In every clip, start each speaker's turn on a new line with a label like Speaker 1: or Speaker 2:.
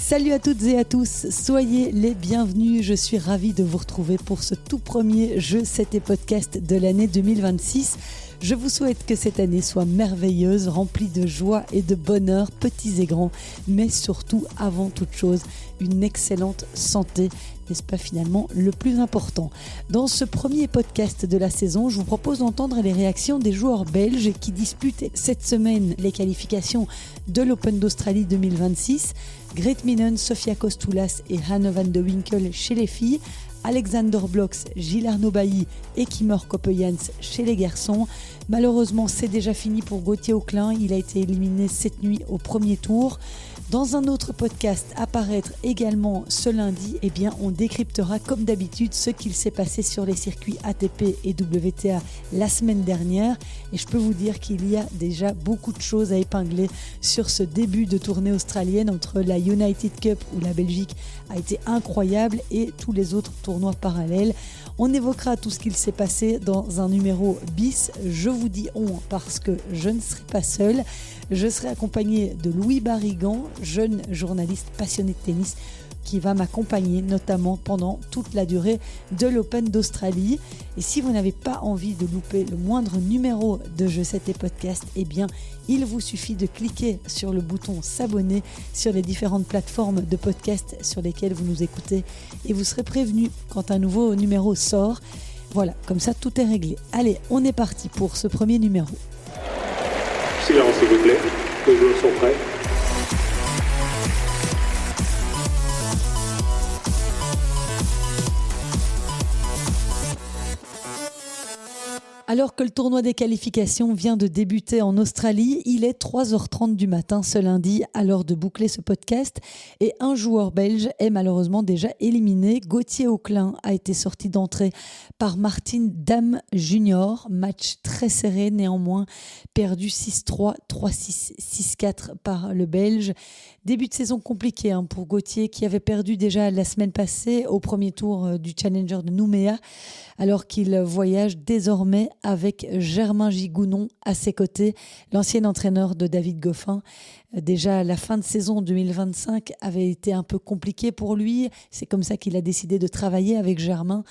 Speaker 1: Salut à toutes et à tous, soyez les bienvenus. Je suis ravie de vous retrouver pour ce tout premier Jeux 7 et podcast de l'année 2026. Je vous souhaite que cette année soit merveilleuse, remplie de joie et de bonheur, petits et grands, mais surtout, avant toute chose, une excellente santé. N'est-ce pas finalement le plus important? Dans ce premier podcast de la saison, je vous propose d'entendre les réactions des joueurs belges qui disputent cette semaine les qualifications de l'Open d'Australie 2026. Greet Minen, Sofia Kostoulas et Hanne van de Winkel chez les filles. Alexander Blocks, Gilles Arnaud Bailly et Kimmer Coppejans chez les garçons. Malheureusement, c'est déjà fini pour Gauthier Auclin. Il a été éliminé cette nuit au premier tour. Dans un autre podcast à paraître également ce lundi, on décryptera comme d'habitude ce qu'il s'est passé sur les circuits ATP et WTA la semaine dernière. Et je peux vous dire qu'il y a déjà beaucoup de choses à épingler sur ce début de tournée australienne entre la United Cup où la Belgique a été incroyable et tous les autres tournois parallèles. On évoquera tout ce qu'il s'est passé dans un numéro bis. Je vous dis on parce que je ne serai pas seule. Je serai accompagnée de Louis Barrigan, jeune journaliste passionné de tennis, qui va m'accompagner notamment pendant toute la durée de l'Open d'Australie. Et si vous n'avez pas envie de louper le moindre numéro de Jeux 7 et podcast, il vous suffit de cliquer sur le bouton s'abonner sur les différentes plateformes de podcast sur lesquelles vous nous écoutez et vous serez prévenu quand un nouveau numéro sort. Voilà, comme ça tout est réglé. Allez, on est parti pour ce premier numéro.
Speaker 2: Silence s'il vous plaît, les joueurs sont prêts.
Speaker 1: Alors que le tournoi des qualifications vient de débuter en Australie, il est 3h30 du matin ce lundi à l'heure de boucler ce podcast et un joueur belge est malheureusement déjà éliminé. Gauthier Auclin a été sorti d'entrée par Martin Damm Junior. Match très serré néanmoins, perdu 6-3, 3-6, 6-4 par le Belge. Début de saison compliqué pour Gauthier qui avait perdu déjà la semaine passée au premier tour du Challenger de Nouméa alors qu'il voyage désormais avec Germain Gigounon à ses côtés, l'ancien entraîneur de David Goffin. Déjà, la fin de saison 2025 avait été un peu compliquée pour lui. C'est comme ça qu'il a décidé de travailler avec Germain.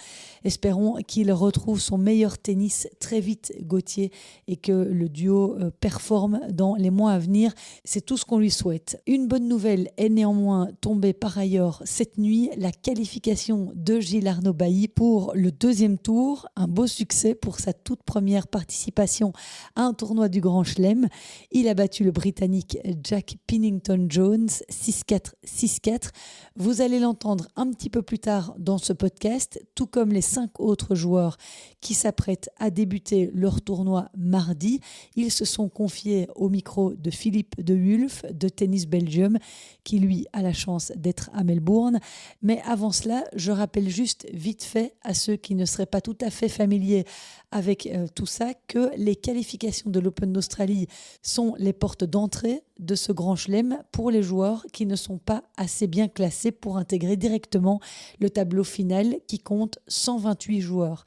Speaker 1: Espérons qu'il retrouve son meilleur tennis très vite, Gauthier, et que le duo performe dans les mois à venir. C'est tout ce qu'on lui souhaite. Une bonne nouvelle est néanmoins tombée par ailleurs cette nuit, la qualification de Gilles Arnaud Bailly pour le deuxième tour. Un beau succès pour sa toute première participation à un tournoi du Grand Chelem. Il a battu le Britannique Jack Pennington-Jones 6-4, 6-4. Vous allez l'entendre un petit peu plus tard dans ce podcast, tout comme les 5 autres joueurs qui s'apprêtent à débuter leur tournoi mardi. Ils se sont confiés au micro de Philippe de Wulf de Tennis Belgium, qui lui a la chance d'être à Melbourne. Mais avant cela, je rappelle juste vite fait à ceux qui ne seraient pas tout à fait familiers avec tout ça, que les qualifications de l'Open d'Australie sont les portes d'entrée de ce grand chelem pour les joueurs qui ne sont pas assez bien classés pour intégrer directement le tableau final qui compte 128 joueurs.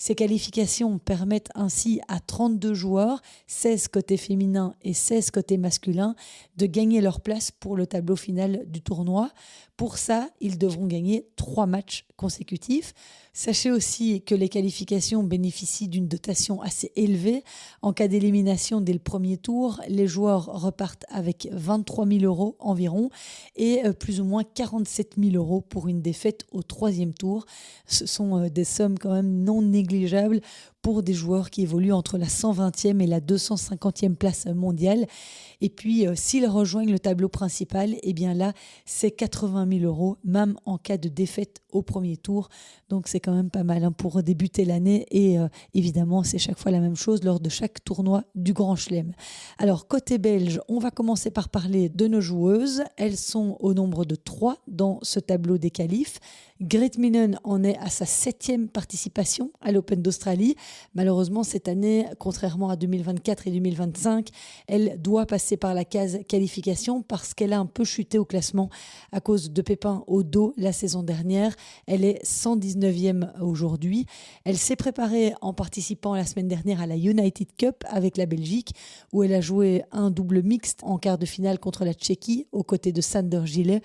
Speaker 1: Ces qualifications permettent ainsi à 32 joueurs, 16 côté féminin et 16 côté masculin, de gagner leur place pour le tableau final du tournoi. Pour ça, ils devront gagner 3 matchs consécutifs. Sachez aussi que les qualifications bénéficient d'une dotation assez élevée. En cas d'élimination dès le premier tour, les joueurs repartent avec 23 000 € environ et plus ou moins 47 000 € pour une défaite au troisième tour. Ce sont des sommes quand même non négligeables pour des joueurs qui évoluent entre la 120e et la 250e place mondiale. Et puis, s'ils rejoignent le tableau principal, là, c'est 80 000 €, même en cas de défaite au premier tour. Donc, c'est quand même pas mal pour débuter l'année. Et évidemment, c'est chaque fois la même chose lors de chaque tournoi du Grand Chelem. Alors, côté belge, on va commencer par parler de nos joueuses. Elles sont au nombre de 3 dans ce tableau des qualifs. Greet Minen en est à sa 7e participation à l'Open d'Australie. Malheureusement, cette année, contrairement à 2024 et 2025, elle doit passer par la case qualification parce qu'elle a un peu chuté au classement à cause de pépins au dos la saison dernière. Elle est 119e aujourd'hui. Elle s'est préparée en participant la semaine dernière à la United Cup avec la Belgique, où elle a joué un double mixte en quart de finale contre la Tchéquie aux côtés de Sander Gillet,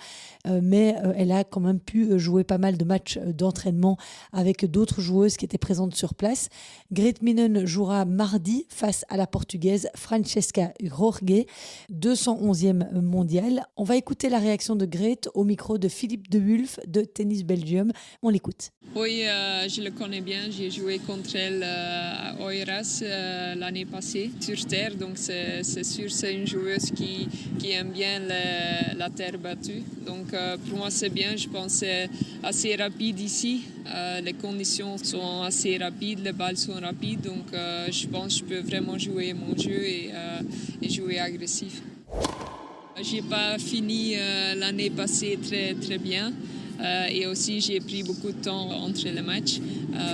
Speaker 1: mais elle a quand même pu jouer pas mal de matchs d'entraînement avec d'autres joueuses qui étaient présentes sur place. Grete Minen jouera mardi face à la Portugaise Francesca Jorge, 211e mondiale. On va écouter la réaction de Grete au micro de Philippe De Wulf de Tennis Belgium. On l'écoute.
Speaker 3: Oui, je le connais bien. J'ai joué contre elle à Oeiras l'année passée sur terre. Donc c'est sûr, c'est une joueuse qui aime bien la terre battue. Donc pour moi, c'est bien. Je pense que c'est assez rapide ici. Les conditions sont assez rapides, les balles sont rapides. Donc je pense que je peux vraiment jouer mon jeu et jouer agressif. Je n'ai pas fini l'année passée très, très bien. Et aussi, j'ai pris beaucoup de temps entre les matchs,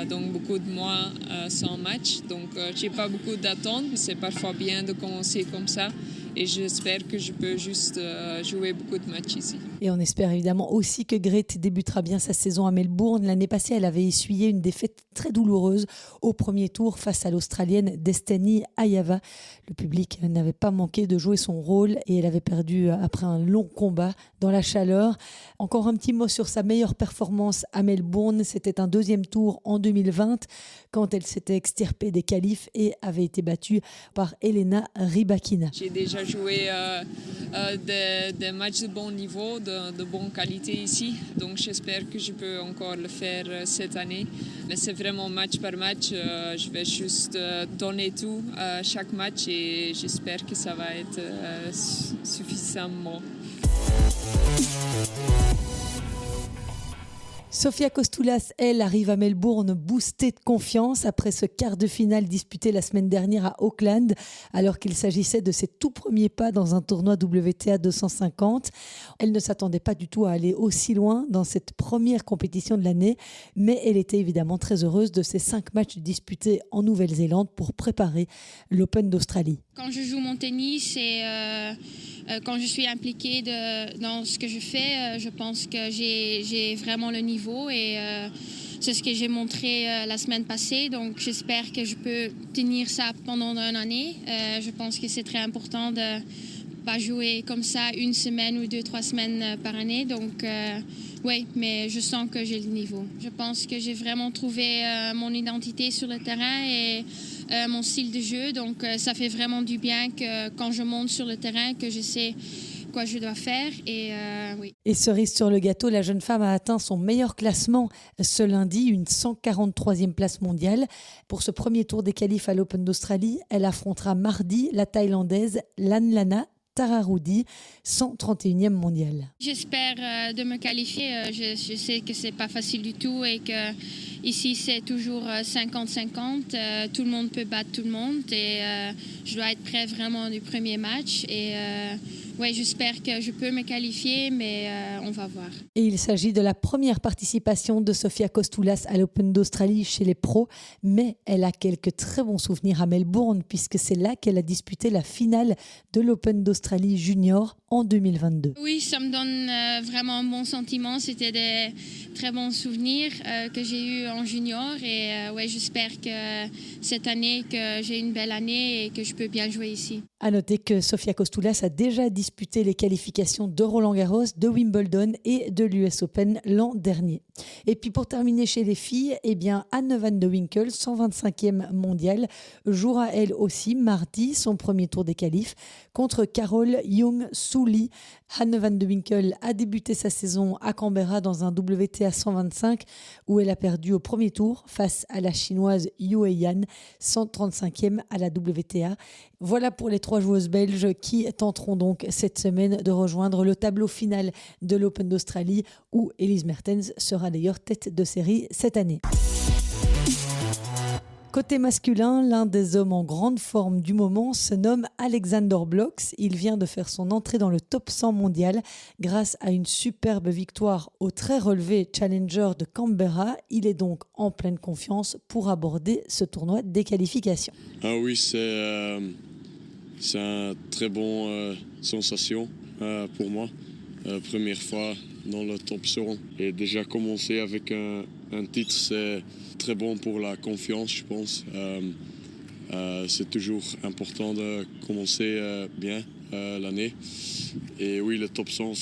Speaker 3: donc beaucoup de mois sans match. Donc, je n'ai pas beaucoup d'attentes, mais c'est parfois bien de commencer comme ça. Et j'espère que je peux juste jouer beaucoup de matchs ici.
Speaker 1: Et on espère évidemment aussi que Grete débutera bien sa saison à Melbourne. L'année passée, elle avait essuyé une défaite très douloureuse au premier tour face à l'Australienne Destiny Ayava. Le public n'avait pas manqué de jouer son rôle et elle avait perdu après un long combat dans la chaleur. Encore un petit mot sur sa meilleure performance à Melbourne. C'était un deuxième tour en 2020 quand elle s'était extirpée des qualifs et avait été battue par Elena Rybakina.
Speaker 3: J'ai déjà joué des matchs de bon niveau, de bonne qualité ici. Donc j'espère que je peux encore le faire cette année. Mais c'est vraiment match par match. Je vais juste donner tout à chaque match et j'espère que ça va être suffisamment.
Speaker 1: Sofia Kostoulas, elle, arrive à Melbourne boostée de confiance après ce quart de finale disputé la semaine dernière à Auckland, alors qu'il s'agissait de ses tout premiers pas dans un tournoi WTA 250. Elle ne s'attendait pas du tout à aller aussi loin dans cette première compétition de l'année, mais elle était évidemment très heureuse de ces 5 matchs disputés en Nouvelle-Zélande pour préparer l'Open d'Australie.
Speaker 4: Quand je joue mon tennis et quand je suis impliquée dans ce que je fais, je pense que j'ai vraiment le niveau et c'est ce que j'ai montré la semaine passée. Donc j'espère que je peux tenir ça pendant une année. Je pense que c'est très important de pas jouer comme ça une semaine ou 2-3 semaines par année. Donc oui, mais je sens que j'ai le niveau. Je pense que j'ai vraiment trouvé mon identité sur le terrain et mon style de jeu. Donc ça fait vraiment du bien que quand je monte sur le terrain, que je sais quoi je dois faire. Oui.
Speaker 1: Et cerise sur le gâteau, la jeune femme a atteint son meilleur classement ce lundi, une 143e place mondiale. Pour ce premier tour des qualifs à l'Open d'Australie, elle affrontera mardi la Thaïlandaise Lanlana Tararoudi, 131e mondiale.
Speaker 4: J'espère de me qualifier. Je sais que c'est pas facile du tout et que ici c'est toujours 50-50. Tout le monde peut battre tout le monde et je dois être prêt vraiment du premier match. Et ouais, j'espère que je peux me qualifier, mais on va voir.
Speaker 1: Et il s'agit de la première participation de Sofia Kostoulas à l'Open d'Australie chez les pros, mais elle a quelques très bons souvenirs à Melbourne puisque c'est là qu'elle a disputé la finale de l'Open d'Australie junior en 2022.
Speaker 4: Oui, ça me donne vraiment un bon sentiment. C'était des très bons souvenirs que j'ai eus en junior et ouais, j'espère que cette année, que j'ai une belle année et que je peux bien jouer ici.
Speaker 1: À noter que Sofia Kostoulas a déjà disputé les qualifications de Roland-Garros, de Wimbledon et de l'US Open l'an dernier. Et puis pour terminer chez les filles, eh bien Anne van de Winkel, 125e mondiale, jouera elle aussi mardi son premier tour des qualifs contre Carol Young-Soo Lee. Anne van de Winkel a débuté sa saison à Canberra dans un WTA 125 où elle a perdu au premier tour face à la chinoise Yue Yan, 135e à la WTA. Voilà pour les 3 joueuses belges qui tenteront donc cette semaine de rejoindre le tableau final de l'Open d'Australie où Elise Mertens sera d'ailleurs tête de série cette année. Côté masculin, l'un des hommes en grande forme du moment se nomme Alexander Blocks. Il vient de faire son entrée dans le top 100 mondial grâce à une superbe victoire au très relevé Challenger de Canberra. Il est donc en pleine confiance pour aborder ce tournoi des qualifications.
Speaker 5: Ah oui, c'est une très bonne sensation pour moi. Première fois dans le top 100 et déjà commencer avec un titre, c'est très bon pour la confiance, je pense. C'est toujours important de commencer bien l'année. Et oui, le top 100,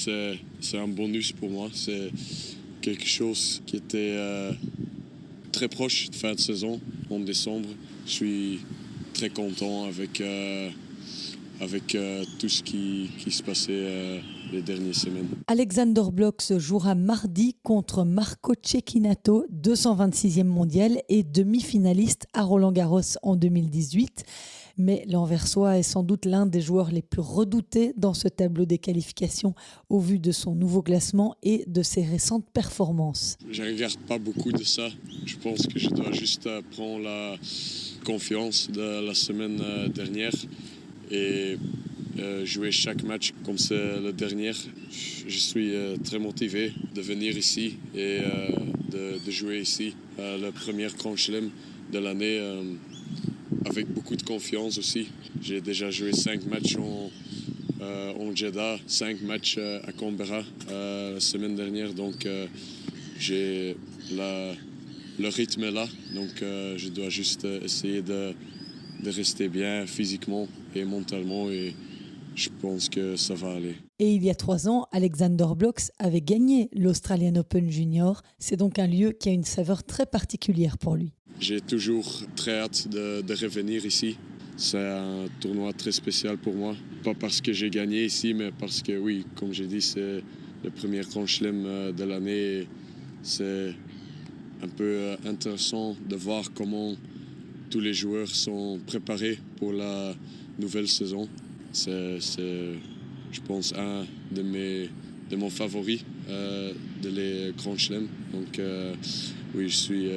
Speaker 5: c'est un bonus pour moi. C'est quelque chose qui était très proche de fin de saison, en décembre. Je suis très content avec tout ce qui se passait les dernières semaines.
Speaker 1: Alexander Blocks jouera mardi contre Marco Cecchinato, 226e mondial et demi-finaliste à Roland-Garros en 2018. Mais l'Anversois est sans doute l'un des joueurs les plus redoutés dans ce tableau des qualifications au vu de son nouveau classement et de ses récentes performances.
Speaker 5: Je ne regarde pas beaucoup de ça. Je pense que je dois juste prendre la confiance de la semaine dernière et jouer chaque match comme c'est le dernier. Je suis très motivé de venir ici et de jouer ici le premier Grand Chelem de l'année avec beaucoup de confiance aussi. J'ai déjà joué 5 matchs en Jeddah, 5 matchs à Canberra la semaine dernière, donc j'ai le rythme est là, donc je dois juste essayer de rester bien physiquement et mentalement et je pense que ça va aller.
Speaker 1: Et il y a 3 ans, Alexander Blocks avait gagné l'Australian Open Junior. C'est donc un lieu qui a une saveur très particulière pour lui.
Speaker 5: J'ai toujours très hâte de revenir ici. C'est un tournoi très spécial pour moi. Pas parce que j'ai gagné ici, mais parce que oui, comme j'ai dit, c'est le premier Grand Chelem de l'année. C'est un peu intéressant de voir comment tous les joueurs sont préparés pour la nouvelle saison. C'est, je pense, un de mes favoris de les Grands Chelems. Donc oui, je suis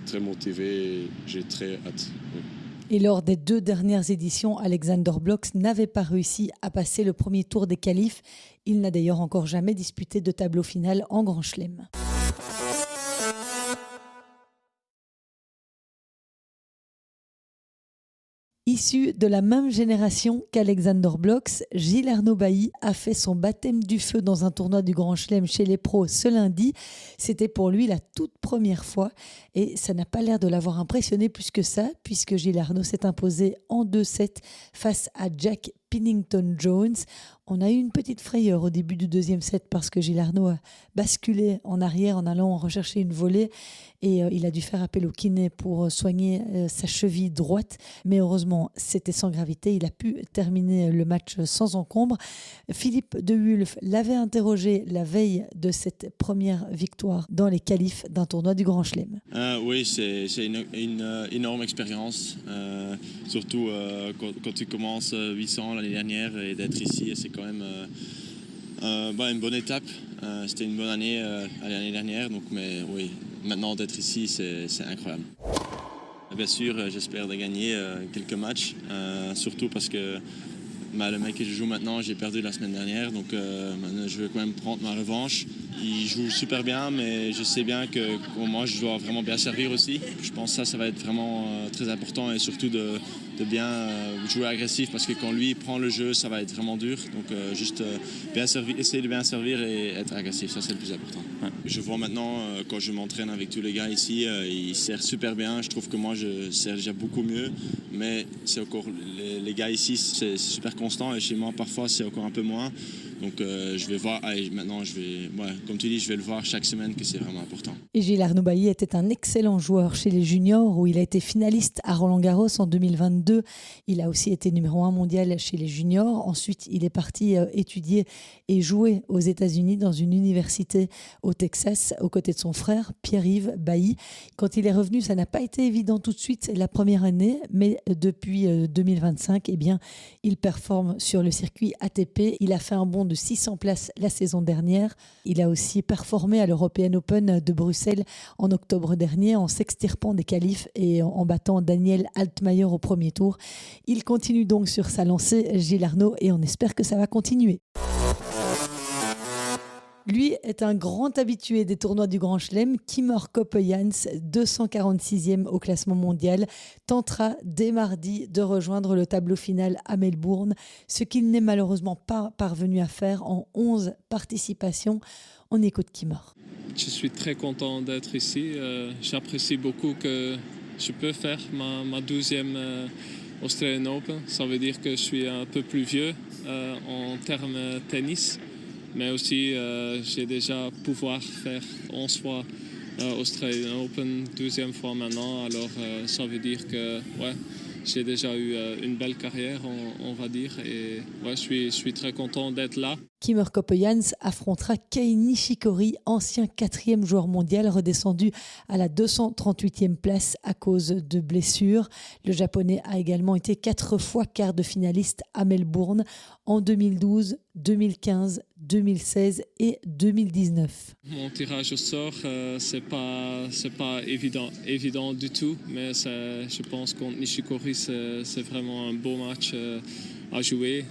Speaker 5: très motivé et j'ai très hâte. Oui.
Speaker 1: Et lors des 2 dernières éditions, Alexander Blocks n'avait pas réussi à passer le premier tour des qualifs. Il n'a d'ailleurs encore jamais disputé de tableau final en Grand Chelem. Issu de la même génération qu'Alexander Blocks, Gilles Arnaud Bailly a fait son baptême du feu dans un tournoi du Grand Chelem chez les pros ce lundi. C'était pour lui la toute première fois et ça n'a pas l'air de l'avoir impressionné plus que ça puisque Gilles Arnaud s'est imposé en 2-7 face à Jack Pennington Jones. On a eu une petite frayeur au début du 2e set parce que Gilles Arnaud a basculé en arrière en allant rechercher une volée et il a dû faire appel au kiné pour soigner sa cheville droite. Mais heureusement, c'était sans gravité. Il a pu terminer le match sans encombre. Philippe de Wulf l'avait interrogé la veille de cette première victoire dans les qualifs d'un tournoi du Grand Chelem.
Speaker 6: Oui, c'est une énorme expérience. Surtout quand tu commences 800 l'année dernière et d'être ici, c'est quand même une bonne étape. C'était une bonne année l'année dernière, donc, mais oui, maintenant d'être ici, c'est incroyable. Bien sûr, j'espère de gagner quelques matchs, surtout parce que le mec que je joue maintenant, j'ai perdu la semaine dernière, donc maintenant, je veux quand même prendre ma revanche. Il joue super bien, mais je sais bien que moi, je dois vraiment bien servir aussi. Je pense que ça va être vraiment très important et surtout de bien jouer agressif parce que quand lui prend le jeu, ça va être vraiment dur. Donc juste bien servir, essayer de bien servir et être agressif, ça c'est le plus important. Ouais. Je vois maintenant, quand je m'entraîne avec tous les gars ici, ils servent super bien. Je trouve que moi, je sers déjà beaucoup mieux, mais c'est encore les gars ici, c'est super constant et chez moi, parfois, c'est encore un peu moins. Donc je vais voir, maintenant comme tu dis, je vais le voir chaque semaine que c'est vraiment important.
Speaker 1: Et Gilles Arnaud Bailly était un excellent joueur chez les juniors où il a été finaliste à Roland-Garros en 2022. Il a aussi été numéro 1 mondial chez les juniors. Ensuite, il est parti étudier et jouer aux États-Unis dans une université au Texas aux côtés de son frère Pierre-Yves Bailly. Quand il est revenu, ça n'a pas été évident tout de suite la première année, mais depuis 2025, il performe sur le circuit ATP. Il a fait un bond de de 600 places la saison dernière. Il a aussi performé à l'European Open de Bruxelles en octobre dernier en s'extirpant des qualifs et en battant Daniel Altmaier au premier tour. Il continue donc sur sa lancée, Gilles Arnaud, et on espère que ça va continuer. Lui est un grand habitué des tournois du Grand Chelem. Kimmer Coppejans, 246e au classement mondial, tentera dès mardi de rejoindre le tableau final à Melbourne, ce qu'il n'est malheureusement pas parvenu à faire en 11 participations. On écoute Kimmer.
Speaker 7: Je suis très content d'être ici. J'apprécie beaucoup que je peux faire ma 12e Australian Open. Ça veut dire que je suis un peu plus vieux en termes tennis. Mais aussi, j'ai déjà pouvoir faire 11 fois Australian Open, 12e fois maintenant. Alors, ça veut dire que j'ai déjà eu une belle carrière, on va dire. Et je suis très content d'être là.
Speaker 1: Kimmer Coppejans affrontera Kei Nishikori, ancien 4e joueur mondial redescendu à la 238e place à cause de blessures. Le Japonais a également été 4 fois quart de finaliste à Melbourne en 2012, 2015, 2016 et 2019.
Speaker 7: Mon tirage au sort, c'est pas évident du tout, mais je pense contre Nishikori, c'est vraiment un beau match à jouer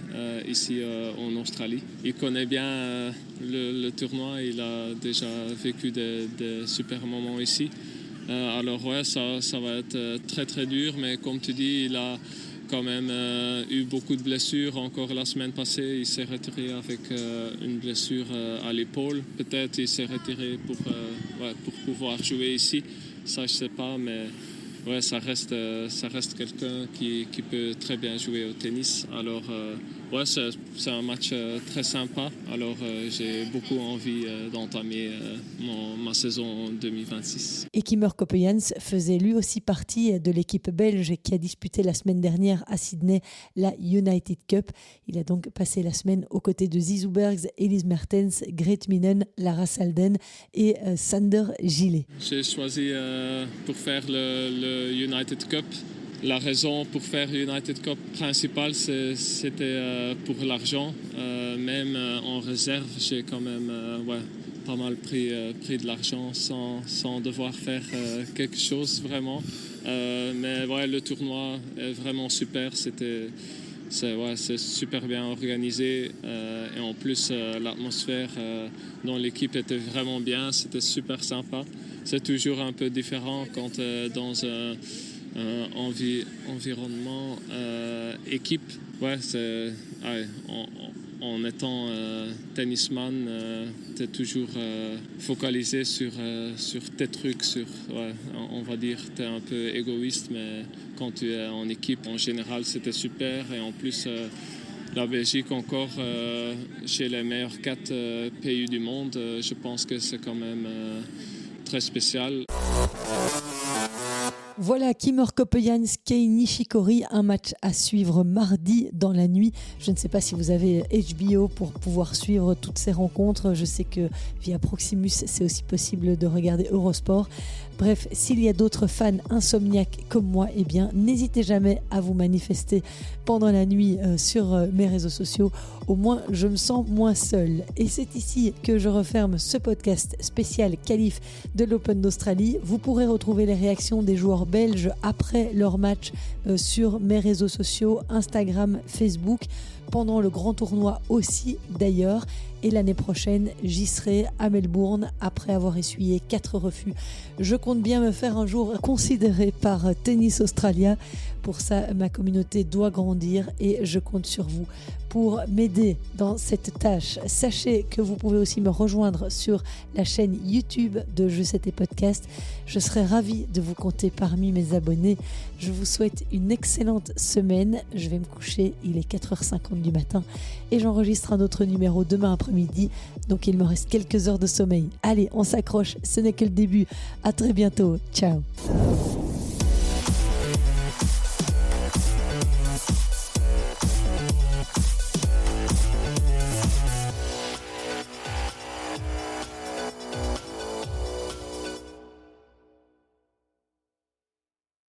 Speaker 7: ici en Australie. Il connaît bien le tournoi, il a déjà vécu des super moments ici. Alors ça va être très très dur, mais comme tu dis, il a quand même eu beaucoup de blessures. Encore la semaine passée, il s'est retiré avec une blessure à l'épaule. Peut-être il s'est retiré pour pouvoir jouer ici. Ça, je sais pas, mais ça reste quelqu'un qui peut très bien jouer au tennis. Alors, c'est un match très sympa. Alors, j'ai beaucoup envie d'entamer ma saison 2026.
Speaker 1: Et Kimmer Coppejans faisait lui aussi partie de l'équipe belge qui a disputé la semaine dernière à Sydney la United Cup. Il a donc passé la semaine aux côtés de Zizou Bergs, Elise Mertens, Grete Minen, Lara Salden et Sander Gillet.
Speaker 7: J'ai choisi pour faire le United Cup. La raison pour faire United Cup principale, c'était pour l'argent. Même en réserve, j'ai quand même pas mal pris de l'argent sans devoir faire quelque chose vraiment. Mais le tournoi est vraiment super. C'est super bien organisé. Et en plus, l'atmosphère dans l'équipe était vraiment bien. C'était super sympa. C'est toujours un peu différent quand dans un environnement équipe. En étant tennisman, tu es toujours focalisé sur tes trucs, on va dire tu es un peu égoïste, mais quand tu es en équipe, en général, c'était super. Et en plus, la Belgique encore, chez les meilleurs 4 pays du monde, je pense que c'est quand même très spécial.
Speaker 1: Voilà Kimmer Coppejans, Kei Nishikori, un match à suivre mardi dans la nuit. Je ne sais pas si vous avez HBO pour pouvoir suivre toutes ces rencontres. Je sais que via Proximus, c'est aussi possible de regarder Eurosport. Bref, s'il y a d'autres fans insomniaques comme moi, eh bien, n'hésitez jamais à vous manifester pendant la nuit sur mes réseaux sociaux. Au moins, je me sens moins seule. Et c'est ici que je referme ce podcast spécial qualif de l'Open d'Australie. Vous pourrez retrouver les réactions des joueurs belges après leur match sur mes réseaux sociaux, Instagram, Facebook, pendant le grand tournoi aussi d'ailleurs. Et l'année prochaine, j'y serai à Melbourne après avoir essuyé 4 refus. Je compte bien me faire un jour considérer par Tennis Australia. Pour ça, ma communauté doit grandir et je compte sur vous pour m'aider dans cette tâche. Sachez que vous pouvez aussi me rejoindre sur la chaîne YouTube de Je sais tes podcasts. Je serai ravie de vous compter parmi mes abonnés. Je vous souhaite une excellente semaine. Je vais me coucher, il est 4h50 du matin et j'enregistre un autre numéro demain après-midi. Donc il me reste quelques heures de sommeil. Allez, on s'accroche, ce n'est que le début. À très bientôt. Ciao.